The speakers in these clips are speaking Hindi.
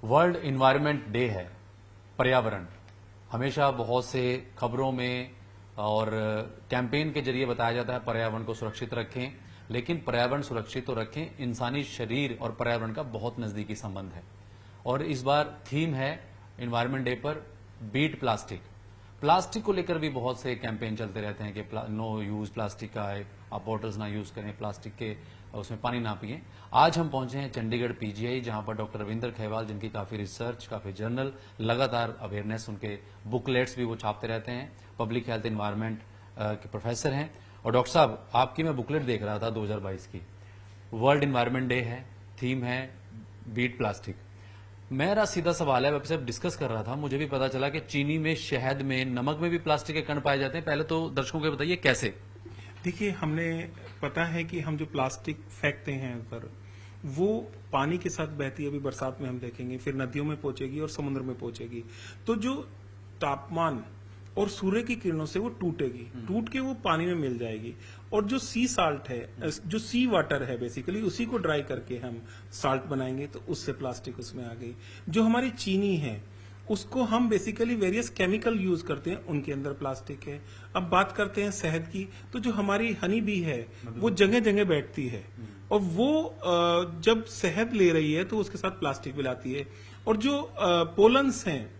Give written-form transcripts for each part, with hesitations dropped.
वर्ल्ड इन्वायरमेंट डे है, पर्यावरण। हमेशा बहुत से खबरों में और कैंपेन के जरिए बताया जाता है पर्यावरण को सुरक्षित रखें, लेकिन पर्यावरण सुरक्षित तो रखें, इंसानी शरीर और पर्यावरण का बहुत नजदीकी संबंध है। और इस बार थीम है इन्वायरमेंट डे पर बीट प्लास्टिक। प्लास्टिक को लेकर भी बहुत से कैंपेन चलते रहते हैं कि नो यूज प्लास्टिक का है, आप बॉटल्स ना यूज करें, प्लास्टिक के उसमें पानी ना पिए। आज हम पहुंचे हैं चंडीगढ़ पीजीआई, जहां पर डॉक्टर रविंदर खैवाल, जिनकी काफी रिसर्च, काफी जर्नल, लगातार अवेयरनेस, उनके बुकलेट्स भी वो छापते रहते हैं, पब्लिक हेल्थ एनवायरमेंट के प्रोफेसर हैं। और डॉक्टर साहब, आपकी मैं बुकलेट देख रहा था 2022 की, वर्ल्ड इन्वायरमेंट डे है, थीम है बीट प्लास्टिक। मेरा सीधा सवाल है, वैसे डिस्कस कर रहा था, मुझे भी पता चला कि चीनी में, शहद में, नमक में भी प्लास्टिक के कण पाए जाते हैं। पहले तो दर्शकों को बताइए कैसे। देखिए, हमने पता है कि हम जो प्लास्टिक फेंकते हैं ऊपर, वो पानी के साथ बहती है। अभी बरसात में हम देखेंगे, फिर नदियों में पहुंचेगी और समुद्र में पहुंचेगी। तो जो तापमान और सूर्य की किरणों से वो टूटेगी, टूट के वो पानी में मिल जाएगी। और जो सी साल्ट है, जो सी वाटर है, बेसिकली उसी को ड्राई करके हम साल्ट बनाएंगे, तो उससे प्लास्टिक उसमें आ गई। जो हमारी चीनी है, उसको हम बेसिकली वेरियस केमिकल यूज करते हैं, उनके अंदर प्लास्टिक है। अब बात करते हैं शहद की, तो जो हमारी हनी बी है वो जगह जगह बैठती है, और वो जब शहद ले रही है तो उसके साथ प्लास्टिक मिलाती है। और जो पोलन्स हैं,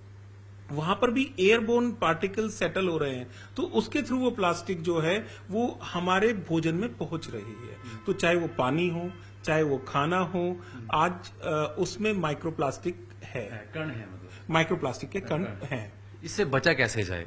वहां पर भी एयरबोर्न पार्टिकल सेटल हो रहे हैं, तो उसके थ्रू वो प्लास्टिक जो है वो हमारे भोजन में पहुंच रही है। तो चाहे वो पानी हो, चाहे वो खाना हो, आज उसमें माइक्रोप्लास्टिक है, कण है, मतलब माइक्रोप्लास्टिक के कण हैं। इससे बचा कैसे जाए?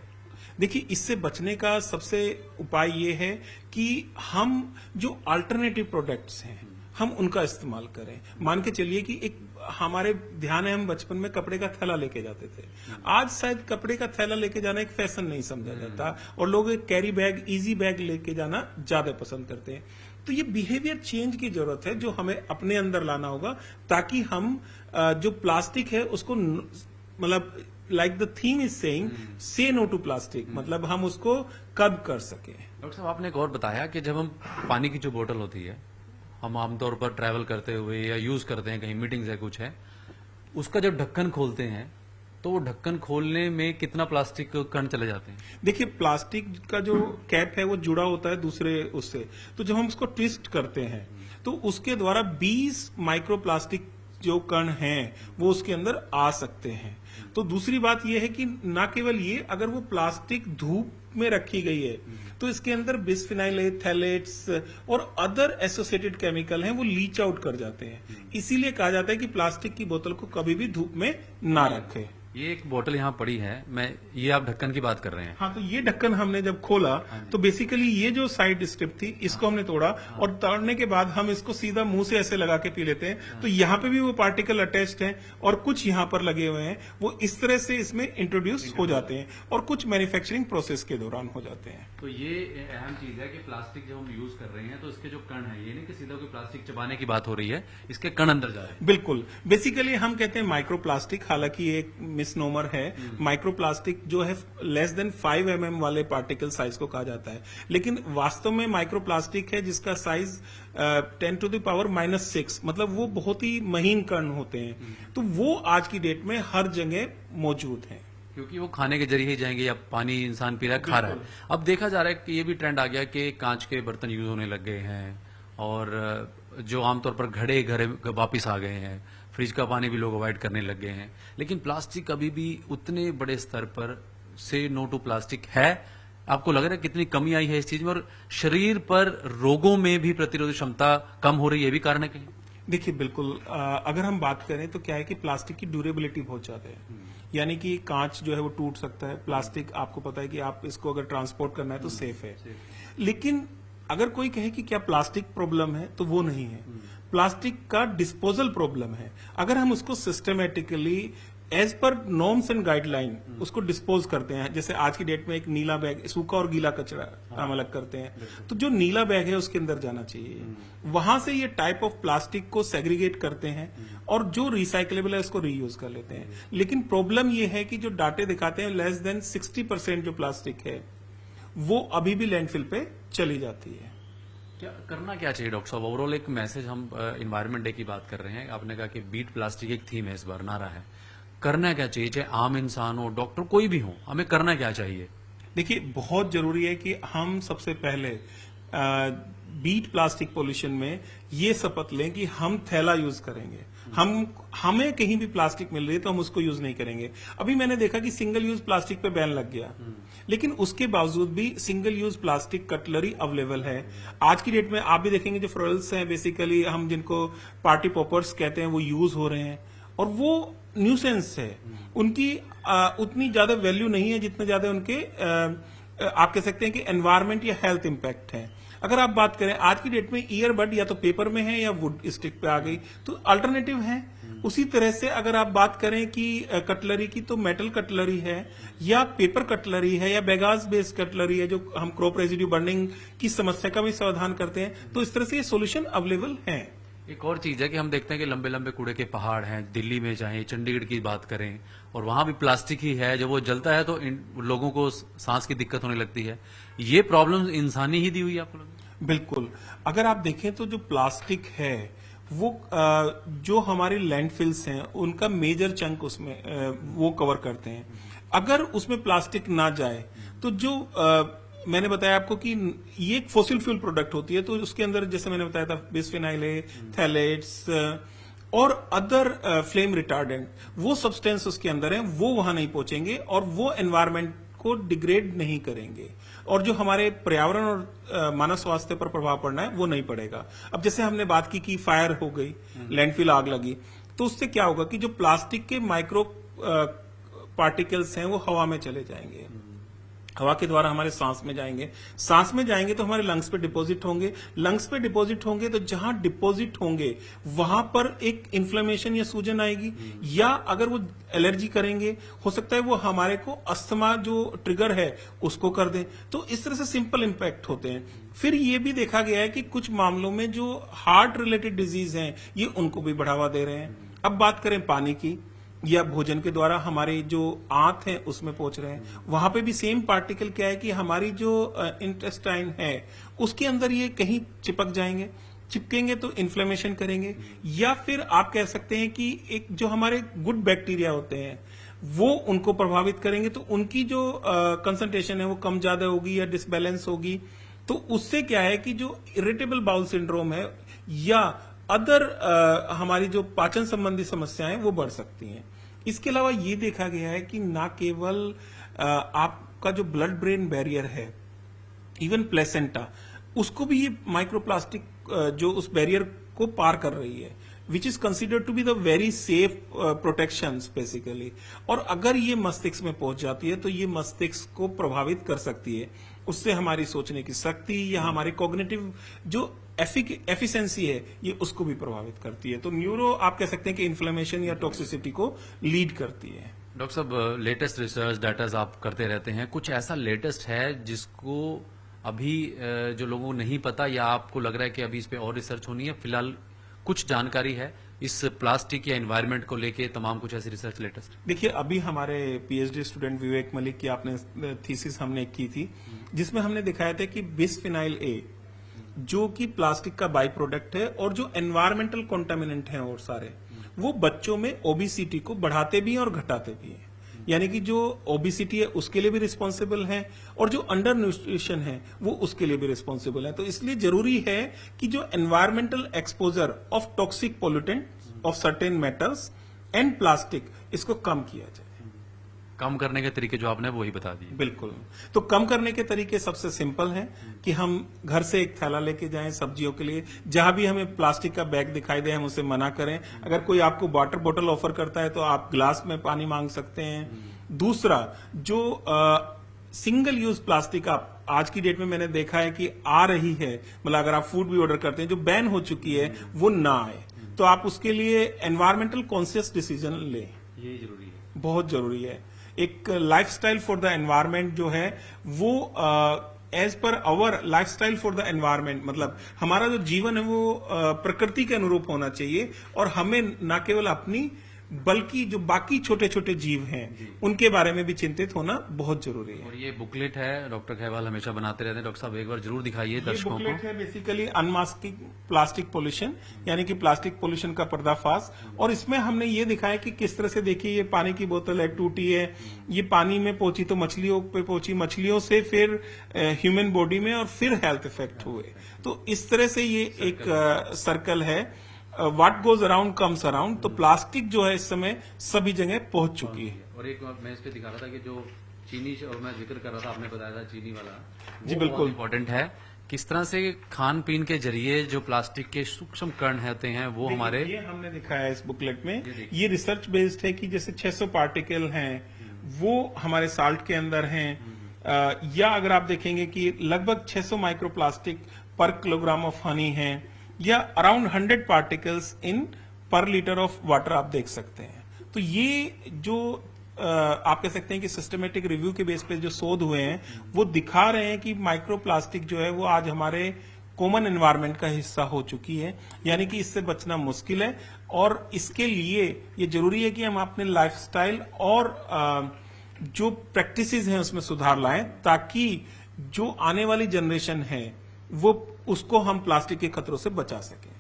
देखिए, इससे बचने का सबसे उपाय ये है कि हम जो अल्टरनेटिव प्रोडक्ट्स हैं, हम उनका इस्तेमाल करें। मान के चलिए कि एक हमारे ध्यान है, हम बचपन में कपड़े का थैला लेके जाते थे। आज शायद कपड़े का थैला लेके जाना एक फैशन नहीं समझा जाता, और लोग एक कैरी बैग, इजी बैग लेके जाना ज्यादा पसंद करते हैं। तो ये बिहेवियर चेंज की जरूरत है, जो हमें अपने अंदर लाना होगा, ताकि हम जो प्लास्टिक है उसको, मतलब like the theme is saying, से नो टू प्लास्टिक, मतलब हम उसको कर्ब कर सके। डॉक्टर साहब, आपने एक और बताया कि जब हम पानी की जो बोतल होती है, हम आमतौर पर ट्रैवल करते हुए या यूज करते हैं, कहीं मीटिंग्स है, कुछ है, उसका जब ढक्कन खोलते हैं तो वो ढक्कन खोलने में कितना प्लास्टिक कण चले जाते हैं? देखिए, प्लास्टिक का जो कैप है वो जुड़ा होता है दूसरे उससे, तो जब हम उसको ट्विस्ट करते हैं तो उसके द्वारा 20 माइक्रोप्लास्टिक जो कण हैं वो उसके अंदर आ सकते हैं। तो दूसरी बात यह है कि ना केवल ये, अगर वो प्लास्टिक धूप में रखी गई है तो इसके अंदर बिस्फिनाइल ए, थैलेट्स और अदर एसोसिएटेड केमिकल हैं, वो लीच आउट कर जाते हैं। इसीलिए कहा जाता है कि प्लास्टिक की बोतल को कभी भी धूप में ना रखें। ये एक बोतल यहाँ पड़ी है, ये आप ढक्कन की बात कर रहे हैं? हाँ, तो ये ढक्कन हमने जब खोला तो बेसिकली ये जो साइड स्ट्रिप थी, इसको हमने तोड़ा, और तोड़ने के बाद हम इसको सीधा मुंह से ऐसे लगा के पी लेते हैं। तो यहाँ पे भी वो पार्टिकल अटैच्ड हैं, और कुछ यहाँ पर लगे हुए हैं, वो इस तरह से इसमें इंट्रोड्यूस हो जाते हैं, और कुछ मैन्युफैक्चरिंग प्रोसेस के दौरान हो जाते हैं। तो ये अहम चीज है कि प्लास्टिक जब हम यूज कर रहे हैं तो इसके जो कण है, ये नहीं कि सीधा कोई प्लास्टिक चबाने की बात हो रही है, इसके कण अंदर जा रहे हैं। बिल्कुल, बेसिकली हम कहते हैं माइक्रोप्लास्टिक, हालांकि ये एक मिसनोमर है। माइक्रोप्लास्टिक जो है लेस देन 5 mm वाले पार्टिकल साइज को कहा जाता है, लेकिन वास्तव में माइक्रोप्लास्टिक है जिसका साइज 10⁻⁻⁶, मतलब वो बहुत ही महीन कण होते हैं। तो वो आज की डेट में हर जगह मौजूद हैं, क्योंकि वो खाने के जरिए ही जाएंगे, या पानी इंसान पी रहा है, खा रहा है। अब देखा जा रहा है कि ये भी ट्रेंड आ गया कि कांच के बर्तन यूज होने लग गए हैं, और जो आमतौर पर घड़े घरे वापिस आ गए हैं, फ्रिज का पानी भी लोग अवॉइड करने लग गए हैं। लेकिन प्लास्टिक अभी भी उतने बड़े स्तर पर से नो टू प्लास्टिक है। आपको लग रहा है कितनी कमी आई है इस चीज में, और शरीर पर रोगों में भी प्रतिरोधक क्षमता कम हो रही है, ये भी कारण है कहीं? देखिए, बिल्कुल, अगर हम बात करें तो क्या है कि प्लास्टिक की ड्यूरेबिलिटी बहुत ज्यादा है। यानी कि कांच जो है वो टूट सकता है, प्लास्टिक आपको पता है कि आप इसको अगर ट्रांसपोर्ट करना है तो सेफ है। लेकिन अगर कोई कहे कि क्या प्लास्टिक प्रॉब्लम है, तो वो नहीं है। प्लास्टिक का डिस्पोजल प्रॉब्लम है। अगर हम उसको systematically as per norms and guideline उसको डिस्पोज करते हैं, जैसे आज की डेट में एक नीला बैग, सूखा और गीला कचरा हम अलग करते हैं, तो जो नीला बैग है उसके अंदर जाना चाहिए। वहां से ये टाइप ऑफ प्लास्टिक को सेग्रीगेट करते हैं, और जो रिसाइकलेबल है उसको रीयूज कर लेते हैं। लेकिन प्रॉब्लम ये है कि जो डाटे दिखाते हैं, लेस देन 60% जो प्लास्टिक है वो अभी भी लैंडफिल पे चली जाती है। क्या करना क्या चाहिए डॉक्टर साहब? ओवरऑल एक मैसेज, हम इन्वायरमेंट डे की बात कर रहे हैं, आपने कहा कि बीट प्लास्टिक एक थीम है, इस बार नारा है। करना क्या चाहिए, चाहे आम इंसान हो, डॉक्टर, कोई भी हो, हमें करना क्या चाहिए? देखिए, बहुत जरूरी है कि हम सबसे पहले बीट प्लास्टिक पोल्यूशन में ये शपथ लें कि हम थैला यूज करेंगे। हमें कहीं भी प्लास्टिक मिल रही है तो हम उसको यूज नहीं करेंगे। अभी मैंने देखा कि सिंगल यूज प्लास्टिक पे बैन लग गया, लेकिन उसके बावजूद भी single use plastic cutlery available है। आज की डेट में आप भी देखेंगे जो फ्लोरल्स हैं, बेसिकली हम जिनको पार्टी पॉपर्स कहते हैं, वो यूज हो रहे हैं और वो न्यूसेंस है। उनकी उतनी ज्यादा वैल्यू नहीं है जितने ज्यादा उनके आप कह सकते हैं कि एनवायरमेंट या हेल्थ इंपैक्ट है। अगर आप बात करें आज की डेट में, ईयरबड या तो पेपर में है या वुड स्टिक पे आ गई, तो अल्टरनेटिव है। उसी तरह से अगर आप बात करें कि कटलरी की, तो मेटल कटलरी है या पेपर कटलरी है या बेगास बेस्ड कटलरी है, जो हम क्रॉप रेजिड्यू बर्निंग की समस्या का भी समाधान करते हैं। तो इस तरह से ये सोल्यूशन अवेलेबल है। एक और चीज है कि हम देखते हैं कि लंबे लंबे कूड़े के पहाड़ हैं, दिल्ली में चाहे चंडीगढ़ की बात करें, और वहां भी प्लास्टिक ही है। जब वो जलता है तो लोगों को सांस की दिक्कत होने लगती है। ये प्रॉब्लम इंसानी ही दी हुई है आपको लगता है? बिल्कुल। अगर आप देखें तो जो प्लास्टिक है वो जो हमारे लैंडफिल्स हैं उनका मेजर चंक उसमें वो कवर करते हैं। अगर उसमें प्लास्टिक ना जाए तो जो मैंने बताया आपको कि ये एक फॉसिल फ्यूल प्रोडक्ट होती है, तो उसके अंदर जैसे मैंने बताया था बिस्फेनाइल ए, थैलेट्स और अदर फ्लेम रिटार्डेंट, वो सब्सटेंस उसके अंदर है, वो वहां नहीं पहुंचेंगे और वो एनवायरमेंट को डिग्रेड नहीं करेंगे, और जो हमारे पर्यावरण और मानव स्वास्थ्य पर प्रभाव पड़ना है वो नहीं पड़ेगा। अब जैसे हमने बात की कि फायर हो गई, लैंडफिल आग लगी, तो उससे क्या होगा कि जो प्लास्टिक के माइक्रो पार्टिकल्स हैं वो हवा में चले जाएंगे, हवा के द्वारा हमारे सांस में जाएंगे, सांस में जाएंगे तो हमारे लंग्स पे डिपॉजिट होंगे, लंग्स पे डिपॉजिट होंगे तो जहां डिपॉजिट होंगे वहां पर एक इन्फ्लेमेशन या सूजन आएगी, या अगर वो एलर्जी करेंगे, हो सकता है वो हमारे को अस्थमा जो ट्रिगर है उसको कर दे। तो इस तरह से सिंपल इंपैक्ट होते हैं। फिर ये भी देखा गया है कि कुछ मामलों में जो हार्ट रिलेटेड डिजीज हैं ये उनको भी बढ़ावा दे रहे हैं। अब बात करें पानी की या भोजन के द्वारा हमारे जो आंत है उसमें पहुंच रहे हैं, वहां पे भी सेम पार्टिकल क्या है कि हमारी जो इंटेस्टाइन है उसके अंदर ये कहीं चिपक जाएंगे, चिपकेंगे तो इन्फ्लेमेशन करेंगे, या फिर आप कह सकते हैं कि एक जो हमारे गुड बैक्टीरिया होते हैं वो उनको प्रभावित करेंगे, तो उनकी जो कंसंट्रेशन है वो कम ज्यादा होगी या डिसबैलेंस होगी। तो उससे क्या है कि जो इरिटेबल बाउल सिंड्रोम है या अदर हमारी जो पाचन संबंधी समस्याएं वो बढ़ सकती हैं। इसके अलावा ये देखा गया है कि ना केवल आपका जो ब्लड ब्रेन बैरियर है, इवन प्लेसेंटा, उसको भी ये माइक्रोप्लास्टिक जो उस बैरियर को पार कर रही है, which is considered to be the very safe protection basically. और अगर ये मस्तिष्क में पहुंच जाती है तो ये मस्तिष्क को प्रभावित कर सकती है, उससे हमारी सोचने की शक्ति या हमारी कॉग्निटिव जो एफिशिएंसी है ये उसको भी प्रभावित करती है। तो न्यूरो आप कह सकते हैं कि इन्फ्लेमेशन या टॉक्सिसिटी को लीड करती है। डॉक्टर साहब, लेटेस्ट रिसर्च डाटाज आप करते रहते हैं, कुछ ऐसा लेटेस्ट है जिसको अभी जो लोगों को नहीं पता, या आपको लग रहा है कि अभी इस पे और रिसर्च होनी है? फिलहाल कुछ जानकारी है इस प्लास्टिक या एनवायरनमेंट को लेके, तमाम कुछ ऐसी रिसर्च लेटेस्ट? देखिए, अभी हमारे पीएचडी स्टूडेंट विवेक मलिक की आपने थीसिस हमने की थी, जिसमें हमने दिखाया था कि बिस्फेनाइल ए जो कि प्लास्टिक का बाई प्रोडक्ट है और जो एनवायरमेंटल कॉन्टामिनेंट हैं और सारे, वो बच्चों में ओबिसिटी को बढ़ाते भी हैं और घटाते भी हैं। यानी कि जो ओबिसिटी है उसके लिए भी रिस्पॉन्सिबल है और जो अंडर न्यूट्रिशन है वो उसके लिए भी रिस्पॉन्सिबल है। तो इसलिए जरूरी है कि जो environmental exposure of toxic pollutant of certain metals and plastic, इसको कम किया जाए। कम करने के तरीके जो आपने वही बता दिए। बिल्कुल। तो कम करने के तरीके सबसे सिंपल हैं कि हम घर से एक थैला लेके जाएं सब्जियों के लिए, जहां भी हमें प्लास्टिक का बैग दिखाई दे हम उसे मना करें। अगर कोई आपको वाटर बोतल ऑफर करता है तो आप ग्लास में पानी मांग सकते हैं। दूसरा, जो सिंगल यूज प्लास्टिक आप आज की डेट में मैंने देखा है कि आ रही है, मतलब अगर आप फूड भी ऑर्डर करते हैं जो बैन हो चुकी है वो ना आए, तो आप उसके लिए एनवायरमेंटल कॉन्शियस डिसीजन लें। ये जरूरी है, बहुत जरूरी है। एक लाइफस्टाइल फॉर द एनवायरमेंट जो है वो as per our lifestyle for the environment, मतलब हमारा जो जीवन है वो प्रकृति के अनुरूप होना चाहिए, और हमें न केवल अपनी बल्कि जो बाकी छोटे छोटे जीव हैं उनके बारे में भी चिंतित होना बहुत जरूरी है। और ये बुकलेट है, डॉक्टर खैवाल हमेशा बनाते रहते हैं। डॉक्टर साहब एक बार जरूर दिखाइए ये दर्शकों बुकलेट को। है बेसिकली अनमास्किंग प्लास्टिक पोल्यूशन, यानी कि प्लास्टिक पोल्यूशन का पर्दाफाश। और इसमें हमने ये दिखाया कि किस तरह से, देखिए ये पानी की बोतल है, टूटी है, ये पानी में पहुंची तो मछलियों पे पहुंची, मछलियों से फिर ह्यूमन बॉडी में और फिर हेल्थ इफेक्ट हुए। तो इस तरह से ये एक सर्कल है, what goes around comes around. तो प्लास्टिक जो है इस समय सभी जगह पहुंच चुकी है। और एक मैं इस पे दिखा रहा था कि जो चीनी, और मैं जिक्र कर रहा था, आपने बताया था चीनी वाला, जी, बिल्कुल। इम्पोर्टेंट है। किस तरह से खान पीन के जरिए जो प्लास्टिक के सूक्ष्म कण होते हैं वो हमारे, ये हमने दिखाया है इस बुकलेट में। ये रिसर्च बेस्ड है कि जैसे 600 पार्टिकल हैं वो हमारे साल्ट के अंदर हैं, या अगर आप देखेंगे कि लगभग 600 माइक्रोप्लास्टिक पर किलोग्राम ऑफ हनी है, या अराउंड 100 पार्टिकल्स इन पर लीटर ऑफ वाटर आप देख सकते हैं। तो ये जो आप कह सकते हैं कि सिस्टमेटिक रिव्यू के बेस पे जो शोध हुए हैं वो दिखा रहे हैं कि माइक्रोप्लास्टिक जो है वो आज हमारे कॉमन एनवायरनमेंट का हिस्सा हो चुकी है, यानी कि इससे बचना मुश्किल है। और इसके लिए ये जरूरी है कि हम अपने लाइफस्टाइल और जो प्रैक्टिसेस हैं उसमें सुधार लाएं, ताकि जो आने वाली जनरेशन है वो उसको हम प्लास्टिक के खतरों से बचा सकें।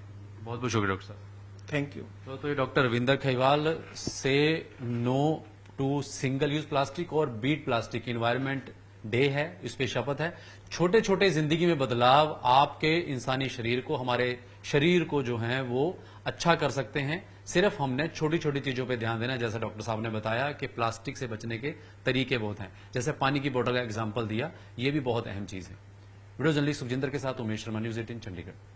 बहुत बहुत शुक्रिया डॉक्टर साहब। Thank you. तो ये डॉक्टर रविंदर खैवाल से no to single use plastic और बीट प्लास्टिक इन्वायरमेंट डे है, इस पे शपथ है। छोटे छोटे जिंदगी में बदलाव आपके इंसानी शरीर को, हमारे शरीर को जो है वो अच्छा कर सकते हैं। सिर्फ हमने छोटी छोटी चीजों पे ध्यान देना है। जैसा डॉक्टर साहब ने बताया कि प्लास्टिक से बचने के तरीके बहुत हैं, जैसे पानी की बोतल का एग्जाम्पल दिया, ये भी बहुत अहम चीज है। वीडियो जर्नलिस्ट सुखजिंदर के साथ उमेश शर्मा, न्यूज 18 चंडीगढ़।